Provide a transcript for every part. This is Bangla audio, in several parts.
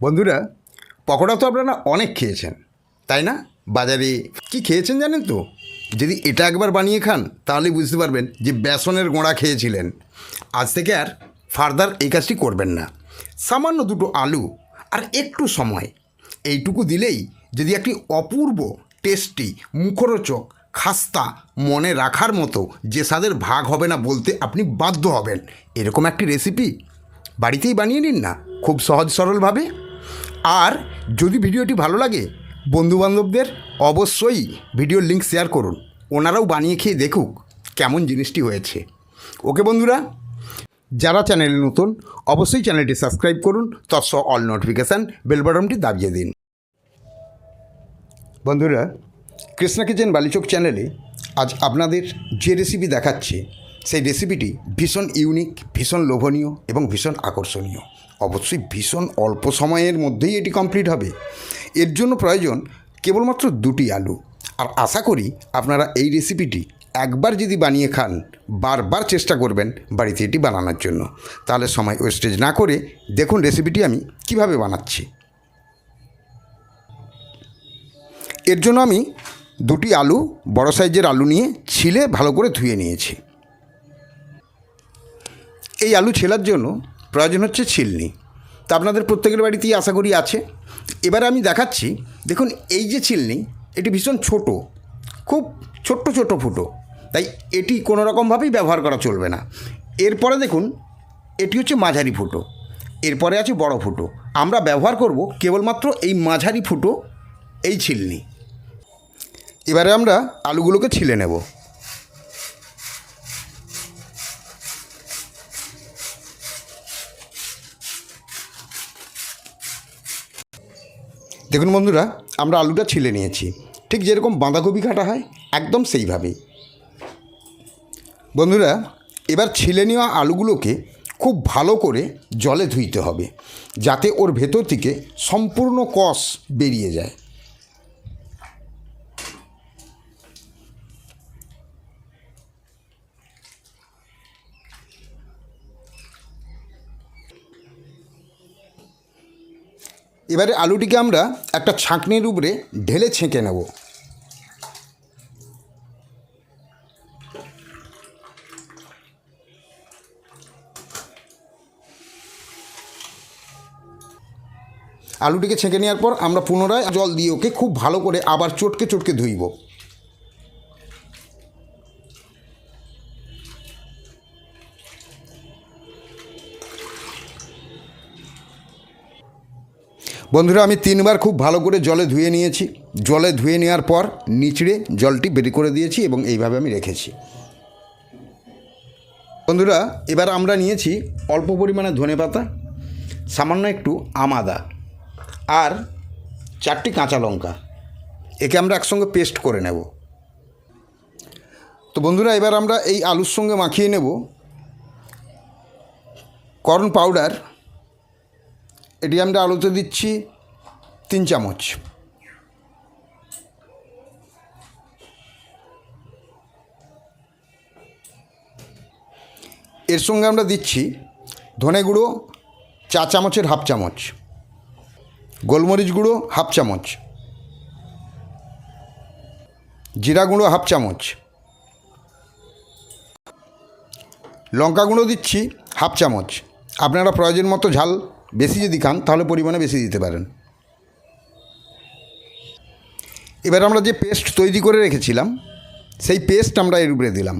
বন্ধুরা, পকোড়া তো আপনারা অনেক খেয়েছেন, তাই না? বাজারে কি খেয়েছেন জানেন তো? যদি এটা একবার বানিয়ে খান তাহলে বুঝতে পারবেন যে বেসনের গোঁড়া খেয়েছিলেন। আজ থেকে আর ফার্দার এই কাজটি করবেন না। সামান্য দুটো আলু আর একটু সময়, এইটুকু দিলেই যদি একটি অপূর্ব টেস্টি মুখরোচক খাস্তা মনে রাখার মতো যে স্বাদের ভাগ হবে না বলতে আপনি বাধ্য হবেন, এরকম একটি রেসিপি বাড়িতেই বানিয়ে নিন না, খুব সহজ সরলভাবে। আর যদি ভিডিওটি ভালো লাগে বন্ধুবান্ধবদের অবশ্যই ভিডিওর লিঙ্ক শেয়ার করুন, ওনারাও বানিয়ে খেয়ে দেখুক কেমন জিনিসটি হয়েছে। ওকে বন্ধুরা, যারা চ্যানেলে নতুন অবশ্যই চ্যানেলটি সাবস্ক্রাইব করুন, তৎসহ অল নোটিফিকেশান বেল বাটনটি দাবিয়ে দিন। বন্ধুরা, কৃষ্ণা কিচেন বালিচক চ্যানেলে আজ আপনাদের যে রেসিপি দেখাচ্ছি সেই রেসিপিটি ভীষণ ইউনিক, ভীষণ লোভনীয় এবং ভীষণ আকর্ষণীয়। অবশ্যই ভীষণ অল্প সময়ের মধ্যেই এটি কমপ্লিট হবে। এর জন্য প্রয়োজন কেবলমাত্র দুটি আলু। আর আশা করি আপনারা এই রেসিপিটি একবার যদি বানিয়ে খান বারবার চেষ্টা করবেন বাড়িতে এটি বানানোর জন্য। তাহলে সময় ওয়েস্টেজ না করে দেখুন রেসিপিটি আমি কিভাবে বানাচ্ছি। এর জন্য আমি দুটি আলু, বড় সাইজের আলু নিয়ে ছিলে ভালো করে ধুয়ে নিয়েছি। এই আলু ছেলার জন্য প্রয়োজন হচ্ছে ছিলনি। তা আপনাদের প্রত্যেকের বাড়িতেই আশা করি আছে। এবারে আমি দেখাচ্ছি, দেখুন এই যে ছিলনি, এটি ভীষণ ছোট, খুব ছোট্ট ছোট ফুটো, তাই এটি কোনো রকমভাবেই ব্যবহার করা চলবে না। এরপরে দেখুন এটি হচ্ছে মাঝারি ফুটো, এরপরে আছে বড় ফুটো। আমরা ব্যবহার করব কেবলমাত্র এই মাঝারি ফুটো এই ছিলনি। এবারে আমরা আলুগুলোকে ছিলে নেব। দেখুন বন্ধুরা, আমরা আলুটা ছিলে নিয়েছি, ঠিক যেরকম বাঁধাকপি কাটা হয় একদম সেইভাবেই। বন্ধুরা, এবার ছিলে নেওয়া আলুগুলোকে খুব ভালো করে জলে ধুইতে হবে, যাতে ওর ভেতর থেকে সম্পূর্ণ কষ বেরিয়ে যায়। এবারে আলুটিকে আমরা একটা ছাঁকনির উপরে ঢেলে ছেঁকে নেব। আলুটিকে ছেঁকে নেওয়ার পর আমরা পুনরায় জল দিয়ে ওকে খুব ভালো করে আবার চটকে চটকে ধুইব। বন্ধুরা, আমি 3 বার খুব ভালো করে জলে ধুয়ে নিয়েছি। জলে ধুয়ে নেওয়ার পর নিচড়ে জলটি বের করে দিয়েছি এবং এইভাবে আমি রেখেছি। বন্ধুরা, এবার আমরা নিয়েছি অল্প পরিমাণে ধনেপাতা, সামান্য একটু আদা আর 4টি কাঁচা লঙ্কা। একে আমরা একসঙ্গে পেস্ট করে নেব। তো বন্ধুরা, এবার আমরা এই আলুর সঙ্গে মাখিয়ে নেব কর্ন পাউডার। এটি আমরা আলুতে দিচ্ছি 3 চামচ। এর সঙ্গে আমরা দিচ্ছি ধনে গুঁড়ো 4 চামচের হাফ চামচ, গোলমরিচ গুঁড়ো হাফ চামচ, জিরা গুঁড়ো হাফ চামচ, লঙ্কা গুঁড়ো দিচ্ছি হাফ চামচ। আপনারা প্রয়োজন মতো ঝাল বেশি যদি খান তাহলে পরিমাণে বেশি দিতে পারেন। এবার আমরা যে পেস্ট তৈরি করে রেখেছিলাম সেই পেস্ট আমরা এর উপরে দিলাম।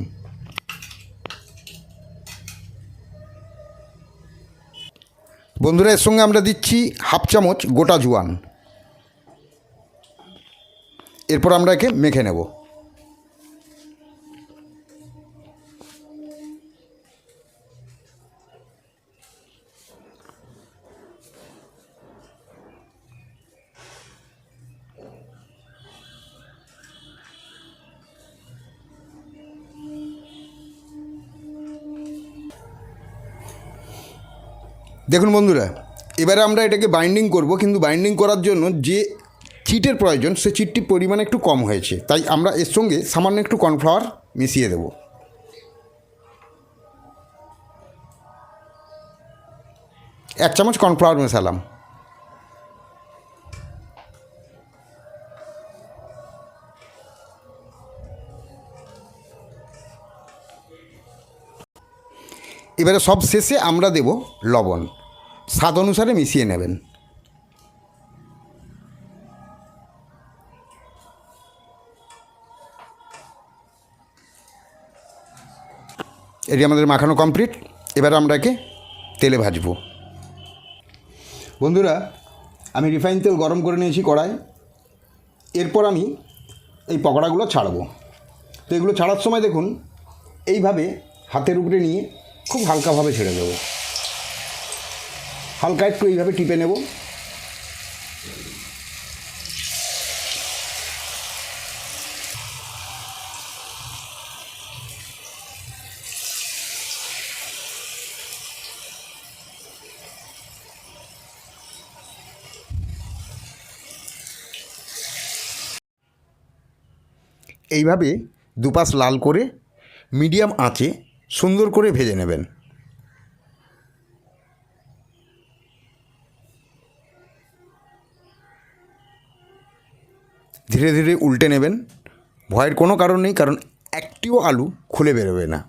বন্ধুরা, এর সঙ্গে আমরা দিচ্ছি হাফ চামচ গোটা জোয়ান। এরপর আমরা একে মেখে নেব। দেখুন বন্ধুরা, এবারে আমরা এটাকে বাইন্ডিং করব, কিন্তু বাইন্ডিং করার জন্য যে চিটের প্রয়োজন সে চিটটির পরিমাণ একটু কম হয়েছে, তাই আমরা এর সঙ্গে সামান্য একটু কর্নফ্লাওয়ার মিশিয়ে দেব। 1 চামচ কর্নফ্লাওয়ার মেশালাম। এবারে সব শেষে আমরা দেব লবণ, স্বাদ অনুসারে মিশিয়ে নেবেন। এটি আমাদের মাখানো কমপ্লিট। এবার আমরা একে তেলে ভাজবো। বন্ধুরা, আমি রিফাইন তেল গরম করে নিয়েছি কড়াই। এরপর আমি এই পকোড়াগুলো ছাড়বো। তো এগুলো ছাড়ার সময় দেখুন এইভাবে হাতের উপরে নিয়ে খুব হালকাভাবে ছেড়ে দেবো। হালকা একটু এইভাবে টিপে নেব। এইভাবে দুপাশ লাল করে মিডিয়াম আঁচে সুন্দর করে ভেজে নেবেন। ধীরে ধীরে উল্টে নেবেন। ভয়ের কোনো কারণ নেই, কারণ একটিও আলু খুলে বেরোবে না।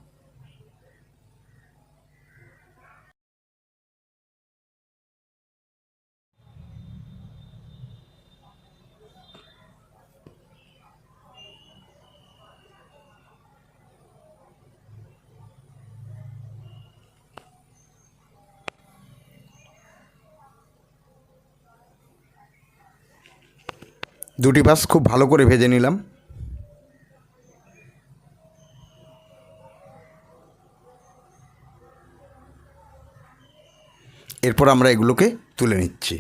দুটি পাশ খুব ভালো করে ভেজে নিলাম। এরপর আমরা এগুলোকে তুলে নিচ্ছি।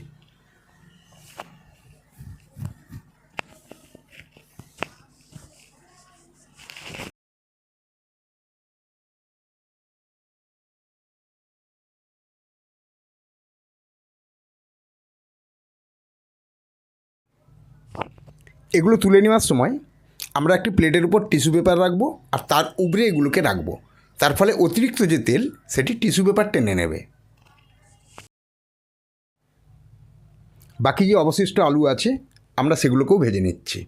এগুলো তুলে নেওয়ার সময় আমরা একটি প্লেটের উপর টিস্যু পেপার রাখবো আর তার উপরে এগুলোকে রাখবো। তার ফলে অতিরিক্ত যে তেল সেটি টিস্যু পেপার টেনে নেবে। বাকি যে অবশিষ্ট আলু আছে আমরা সেগুলোকেও ভেজে নিচ্ছি।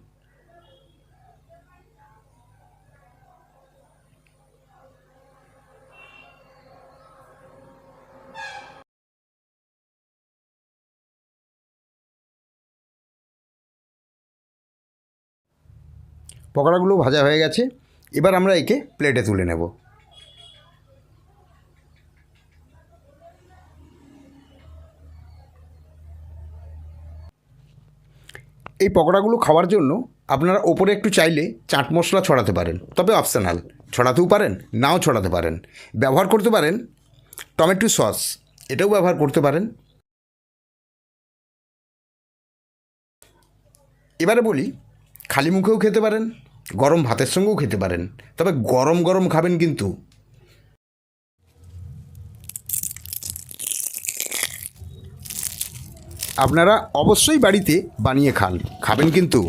পকোড়াগুলো ভাজা হয়ে গেছে। এবার আমরা একে প্লেটে তুলে নেব। এই পকোড়াগুলো খাওয়ার জন্য আপনারা ওপরে একটু চাইলে চাট মশলা ছড়াতে পারেন, তবে অপশনাল। ছড়াতেও পারেন, নাও ছড়াতে পারেন। ব্যবহার করতে পারেন টমেটো সস, এটাও ব্যবহার করতে পারেন। এবারে বলি, খালি মুখেও খেতে পারেন, গরম ভাতের সঙ্গেও খেতে পারেন, তবে গরম গরম খাবেন কিন্তু। আপনারা অবশ্যই বাড়িতে বানিয়ে খাবেন কিন্তু।